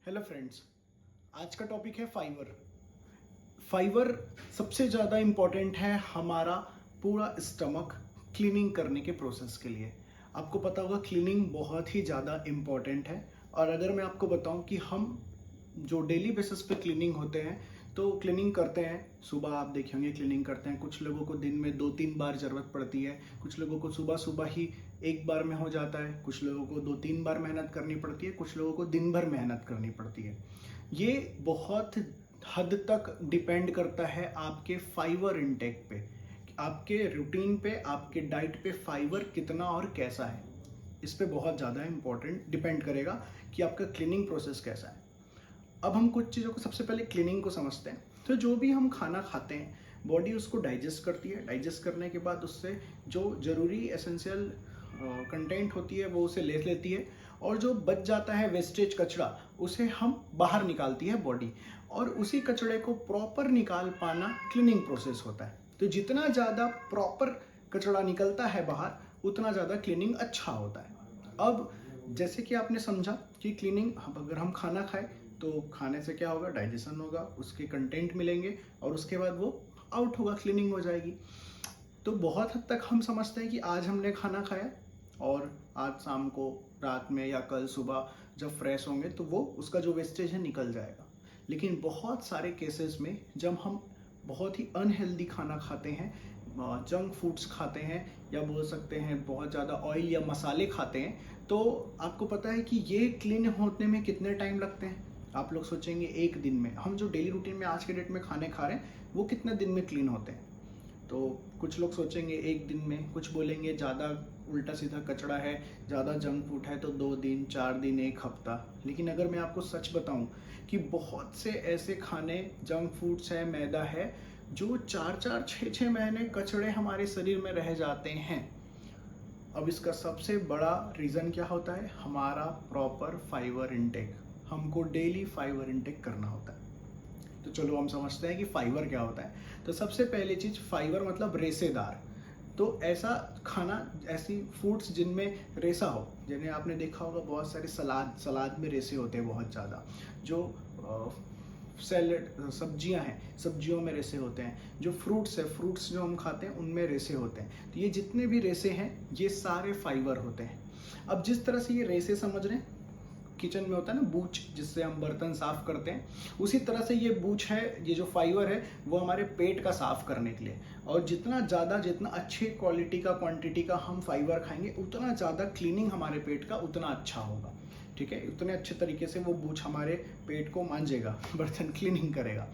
Hello friends, आज का topic है फाइबर। फाइबर सबसे ज़्यादा इम्पॉर्टेंट है हमारा पूरा स्टमक क्लीनिंग करने के प्रोसेस के लिए। आपको पता होगा क्लीनिंग बहुत ही ज़्यादा इम्पॉर्टेंट है। और अगर मैं आपको बताऊं कि हम जो डेली बेसिस पे क्लीनिंग होते हैं तो क्लीनिंग करते हैं, सुबह आप देखे होंगे क्लीनिंग करते हैं, कुछ लोगों को दिन में 2-3 बार ज़रूरत पड़ती है, कुछ लोगों को सुबह सुबह ही एक बार में हो जाता है, कुछ लोगों को 2-3 बार मेहनत करनी पड़ती है, कुछ लोगों को दिन भर मेहनत करनी पड़ती है। ये बहुत हद तक डिपेंड करता है आपके फाइबर इनटेक पे, आपके रूटीन पे, आपके डाइट पे फाइबर कितना और कैसा है। इस पे बहुत ज़्यादा इम्पोर्टेंट डिपेंड करेगा कि आपका क्लीनिंग प्रोसेस कैसा है। अब हम कुछ चीज़ों को सबसे पहले क्लीनिंग को समझते हैं। तो जो भी हम खाना खाते हैं बॉडी उसको डाइजेस्ट करती है, डाइजेस्ट करने के बाद उससे जो ज़रूरी एसेंशियल कंटेंट होती है वो उसे ले लेती है, और जो बच जाता है वेस्टेज कचरा उसे हम बाहर निकालती है बॉडी, और उसी कचड़े को प्रॉपर निकाल पाना क्लीनिंग प्रोसेस होता है। तो जितना ज़्यादा प्रॉपर कचरा निकलता है बाहर उतना ज़्यादा क्लीनिंग अच्छा होता है। अब जैसे कि आपने समझा कि क्लीनिंग, अगर हम खाना खाएं तो खाने से क्या होगा, डाइजेशन होगा, उसके कंटेंट मिलेंगे और उसके बाद वो आउट होगा, क्लीनिंग हो जाएगी। तो बहुत हद तक हम समझते हैं कि आज हमने खाना खाया और आज शाम को, रात में या कल सुबह जब फ्रेश होंगे तो वो उसका जो वेस्टेज है निकल जाएगा। लेकिन बहुत सारे केसेस में जब हम बहुत ही अनहेल्दी खाना खाते हैं, जंक फूड्स खाते हैं, या बोल सकते हैं बहुत ज़्यादा ऑयल या मसाले खाते हैं, तो आपको पता है कि ये क्लीन होने में कितने टाइम लगते हैं। आप लोग सोचेंगे एक दिन में, हम जो डेली रूटीन में आज के डेट में खाने खा रहे हैं वो कितने दिन में क्लीन होते हैं। तो कुछ लोग सोचेंगे एक दिन में, कुछ बोलेंगे ज़्यादा उल्टा सीधा कचड़ा है, ज़्यादा जंक फूड है तो 2 दिन, 4 दिन, 1 हफ्ता। लेकिन अगर मैं आपको सच बताऊं कि बहुत से ऐसे खाने, जंक फूड्स है, मैदा है, जो 4-4, 6-6 महीने कचड़े हमारे शरीर में रह जाते हैं। अब इसका सबसे बड़ा रीज़न क्या होता है, हमारा प्रॉपर फाइबर इनटेक। हमको डेली फाइबर इनटेक करना होता है। तो चलो हम समझते हैं कि फाइबर क्या होता है। तो सबसे पहली चीज, फाइबर मतलब रेशेदार। तो ऐसा खाना, ऐसी फूड्स जिनमें रेशा हो, जिन्हें आपने देखा होगा बहुत सारे सलाद में रेशे होते हैं बहुत ज़्यादा। जो सैलेड, सब्जियां हैं, सब्जियों में रेशे होते हैं। जो फ्रूट्स है, फ्रूट्स जो हम खाते हैं उनमें रेशे होते हैं। तो ये जितने भी रेशे हैं ये सारे फाइबर होते हैं। अब जिस तरह से ये रेशे समझ रहे हैं, किचन में होता है ना बूच, जिससे हम बर्तन साफ करते हैं, उसी तरह से ये बूच है, ये जो फाइबर है वो हमारे पेट का साफ करने के लिए। और जितना ज़्यादा, जितना अच्छी क्वालिटी का, क्वांटिटी का हम फाइबर खाएंगे उतना ज़्यादा क्लीनिंग हमारे पेट का उतना अच्छा होगा। ठीक है, उतने अच्छे तरीके से वो बूच हमारे पेट को मांजेगा, बर्तन क्लीनिंग करेगा।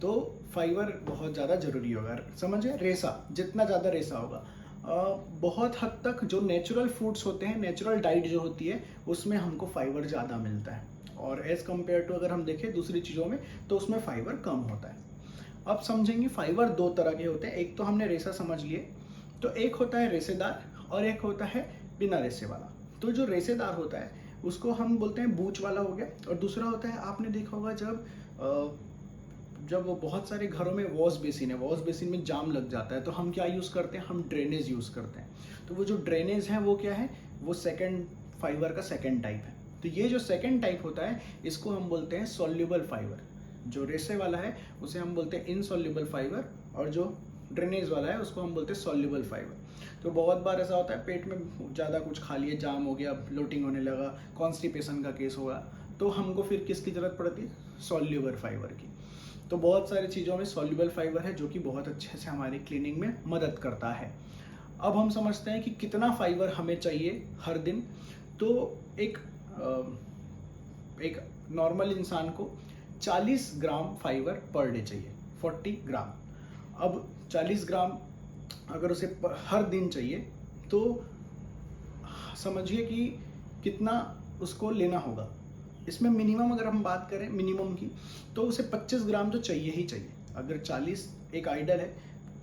तो फाइबर बहुत ज़्यादा जरूरी होगा। समझे, रेशा, जितना ज़्यादा रेशा होगा। बहुत हद तक जो नेचुरल फूड्स होते हैं, नेचुरल डाइट जो होती है, उसमें हमको फाइबर ज़्यादा मिलता है, और एज कम्पेयर टू अगर हम देखें दूसरी चीज़ों में तो उसमें फाइबर कम होता है। अब समझेंगे फाइबर 2 तरह के होते हैं। एक तो हमने रेशा समझ लिए, तो एक होता है रेशेदार और एक होता है बिना रेशे वाला। तो जो रेशेदार होता है उसको हम बोलते हैं बूच वाला हो गया, और दूसरा होता है, आपने देखा होगा जब वो बहुत सारे घरों में वॉश बेसिन है, वॉश बेसिन में जाम लग जाता है तो हम क्या यूज़ करते हैं, हम ड्रेनेज यूज़ करते हैं। तो वो जो ड्रेनेज है वो क्या है, वो सेकंड फाइबर का सेकंड टाइप है। तो ये जो सेकंड टाइप होता है इसको हम बोलते हैं सॉल्युबल फाइबर। जो रेशे वाला है उसे हम बोलते हैं इनसॉल्युबल फाइबर, और जो ड्रेनेज वाला है उसको हम बोलते हैं सॉल्युबल फाइबर। तो बहुत बार ऐसा होता है पेट में ज़्यादा कुछ खा लिए, जाम हो गया, ब्लोटिंग होने लगा, कॉन्स्टिपेशन का केस होगा, तो हमको फिर किसकी ज़रूरत पड़ती है, सॉल्युबल फाइबर की। तो बहुत सारी चीज़ों में सॉल्युबल फाइबर है जो कि बहुत अच्छे से हमारी क्लीनिंग में मदद करता है। अब हम समझते हैं कि कितना फाइबर हमें चाहिए हर दिन। तो एक एक नॉर्मल इंसान को 40 ग्राम फाइबर पर डे चाहिए, 40 ग्राम। अब 40 ग्राम अगर उसे हर दिन चाहिए तो समझिए कि कितना उसको लेना होगा। इसमें मिनिमम अगर हम बात करें मिनिमम की, तो उसे 25 ग्राम तो चाहिए ही चाहिए। अगर 40 एक आइडल है,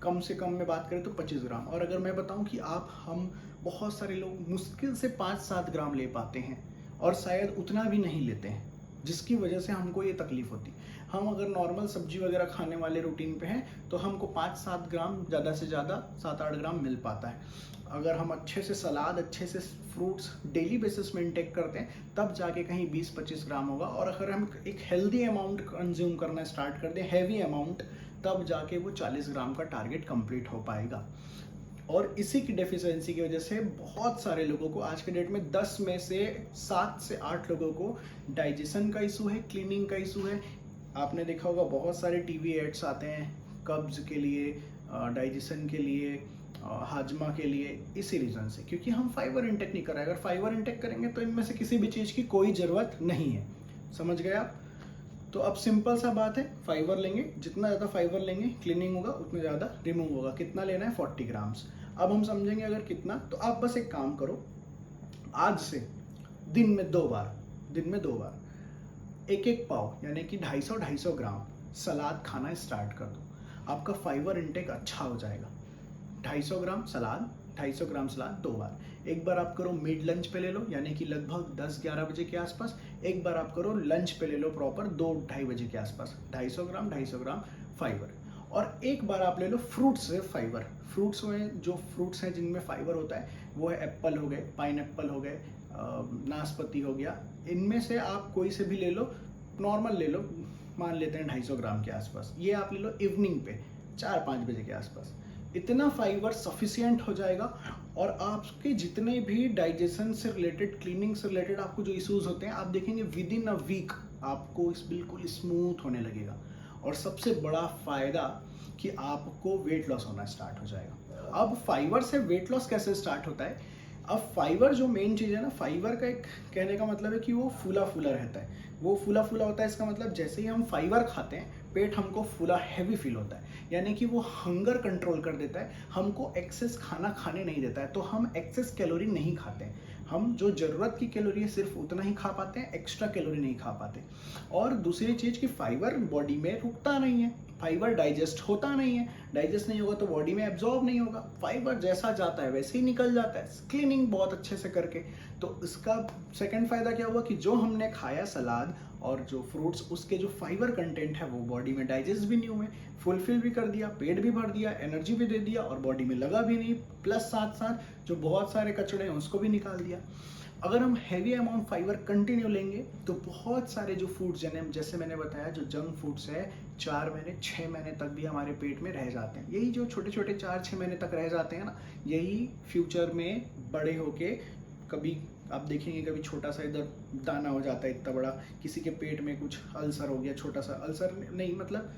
कम से कम में बात करें तो 25 ग्राम। और अगर मैं बताऊं कि हम बहुत सारे लोग मुश्किल से 5-7 ग्राम ले पाते हैं, और शायद उतना भी नहीं लेते हैं। जिसकी वजह से हमको ये तकलीफ होती। हम अगर नॉर्मल सब्जी वगैरह खाने वाले रूटीन पे हैं तो हमको 5-7 ग्राम, ज़्यादा से ज़्यादा 7-8 ग्राम मिल पाता है। अगर हम अच्छे से सलाद, अच्छे से फ्रूट्स डेली बेसिस में इंटेक करते हैं तब जाके कहीं 20-25 ग्राम होगा। और अगर हम एक हेल्दी अमाउंट कंज्यूम करना स्टार्ट कर दें, हैवी अमाउंट, तब जाके वो 40 ग्राम का टारगेट कंप्लीट हो पाएगा। और इसी की डेफिशिएंसी की वजह से बहुत सारे लोगों को आज के डेट में 10 में से 7 से 8 लोगों को डाइजेशन का इशू है, क्लीनिंग का इशू है। आपने देखा होगा बहुत सारे टीवी एड्स आते हैं कब्ज के लिए, डाइजेशन के लिए, हाजमा के लिए, इसी रीज़न से, क्योंकि हम फाइबर इंटेक नहीं कर रहे हैं। अगर फाइबर इंटेक करेंगे तो इनमें से किसी भी चीज़ की कोई ज़रूरत नहीं है। समझ गए आप? तो अब सिंपल सा बात है, फाइबर लेंगे, जितना ज़्यादा फाइबर लेंगे क्लीनिंग होगा उतना ज़्यादा रिमूव होगा। कितना लेना है? 40 ग्राम्स। अब हम समझेंगे अगर कितना, तो आप बस एक काम करो, आज से दिन में 2 बार एक पाव यानी कि 250 ग्राम सलाद खाना स्टार्ट कर दो। आपका फाइबर इंटेक अच्छा हो जाएगा। 250 ग्राम सलाद, 250 ग्राम सलाद 2 बार। एक बार आप करो मिड लंच पे ले लो, यानी कि लगभग 10-11 बजे के आसपास। एक बार आप करो लंच पे ले लो प्रॉपर 2-2:30 बजे के आसपास। 250 ग्राम फाइबर। और एक बार आप ले लो फ्रूट्स से फाइबर। फ्रूट्स में जो फ्रूट्स हैं जिनमें फाइबर होता है वो है एप्पल हो गए, पाइनएप्पल हो गए, नाशपाती हो गया। इनमें से आप कोई से भी ले लो, नॉर्मल ले लो, मान लेते हैं 250 ग्राम के आसपास। ये आप ले लो इवनिंग पे 4-5 बजे के आसपास। इतना फाइबर सफिशिएंट हो जाएगा और आपके जितने भी डाइजेशन से रिलेटेड, क्लीनिंग से रिलेटेड आपको जो इश्यूज होते हैं, आप देखेंगे विद इन अ वीक आपको इस बिल्कुल स्मूथ होने लगेगा। और सबसे बड़ा फायदा कि आपको वेट लॉस होना स्टार्ट हो जाएगा। अब फाइबर से वेट लॉस कैसे स्टार्ट होता है? अब फाइबर जो मेन चीज़ है ना, फाइबर का एक कहने का मतलब है कि वो फूला फूला रहता है। वो फूला फूला होता है, इसका मतलब जैसे ही हम फाइबर खाते हैं पेट हमको फूला हैवी फील होता है, यानी कि वो हंगर कंट्रोल कर देता है, हमको एक्सेस खाना खाने नहीं देता है। तो हम एक्सेस कैलोरी नहीं खाते हैं, हम जो ज़रूरत की कैलोरी है सिर्फ उतना ही खा पाते हैं, एक्स्ट्रा कैलोरी नहीं खा पाते। और दूसरी चीज़ कि फाइबर बॉडी में रुकता नहीं है, फाइबर डाइजेस्ट होता नहीं है, डाइजेस्ट नहीं होगा तो बॉडी में एब्जॉर्ब नहीं होगा। फाइबर जैसा जाता है वैसे ही निकल जाता है, क्लीनिंग बहुत अच्छे से करके। तो इसका सेकंड फायदा क्या हुआ कि जो हमने खाया सलाद और जो फ्रूट्स, उसके जो फाइबर कंटेंट है वो बॉडी में डाइजेस्ट भी नहीं हुए, फुलफिल भी कर दिया, पेट भी भर दिया, एनर्जी भी दे दिया और बॉडी में लगा भी नहीं, प्लस साथ साथ जो बहुत सारे कचड़े हैं उसको भी निकाल दिया। अगर हम हैवी अमाउंट फाइबर कंटिन्यू लेंगे तो बहुत सारे जो फूड्स जैसे मैंने बताया, जो जंक फूड्स है 4 महीने 6 महीने तक भी हमारे पेट में रह जाते हैं। यही जो छोटे छोटे 4-6 महीने तक रह जाते हैं ना, यही फ्यूचर में बड़े होके कभी आप देखेंगे कभी छोटा सा इधर दाना हो जाता है इतना बड़ा, किसी के पेट में कुछ अल्सर हो गया, छोटा सा अल्सर नहीं मतलब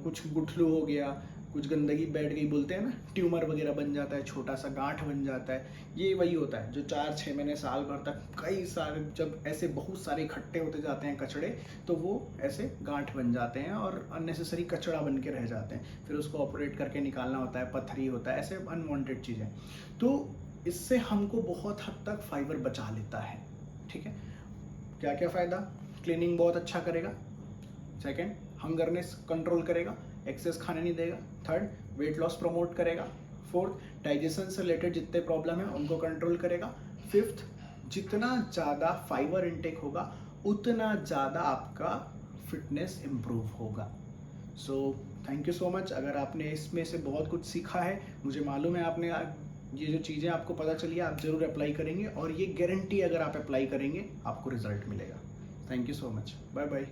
कुछ गुठलू हो गया, कुछ गंदगी बैठ गई, बोलते हैं ना, ट्यूमर वगैरह बन जाता है, छोटा सा गांठ बन जाता है। ये वही होता है जो 4-6 महीने साल भर तक कई सारे, जब ऐसे बहुत सारे इकट्ठे होते जाते हैं कचड़े, तो वो ऐसे गांठ बन जाते हैं और अननेसेसरी कचड़ा बन के रह जाते हैं। फिर उसको ऑपरेट करके निकालना होता है, पथरी होता है, ऐसे अनवांटेड चीज़ें। तो इससे हमको बहुत हद तक फाइबर बचा लेता है। ठीक है, क्या क्या फ़ायदा? क्लीनिंग बहुत अच्छा करेगा। सेकंड, हंगरनेस कंट्रोल करेगा, एक्सेस खाने नहीं देगा। थर्ड, वेट लॉस प्रमोट करेगा। फोर्थ, डाइजेशन से रिलेटेड जितने प्रॉब्लम है उनको कंट्रोल करेगा। फिफ्थ, जितना ज़्यादा फाइबर इंटेक होगा उतना ज़्यादा आपका फिटनेस इम्प्रूव होगा। So thank you so much. अगर आपने इसमें से बहुत कुछ सीखा है, मुझे मालूम है आपने ये जो चीज़ें आपको पता चली आप ज़रूर अप्लाई करेंगे, और ये गारंटी अगर आप अप्लाई करेंगे आपको रिजल्ट मिलेगा। Thank you so much, bye bye.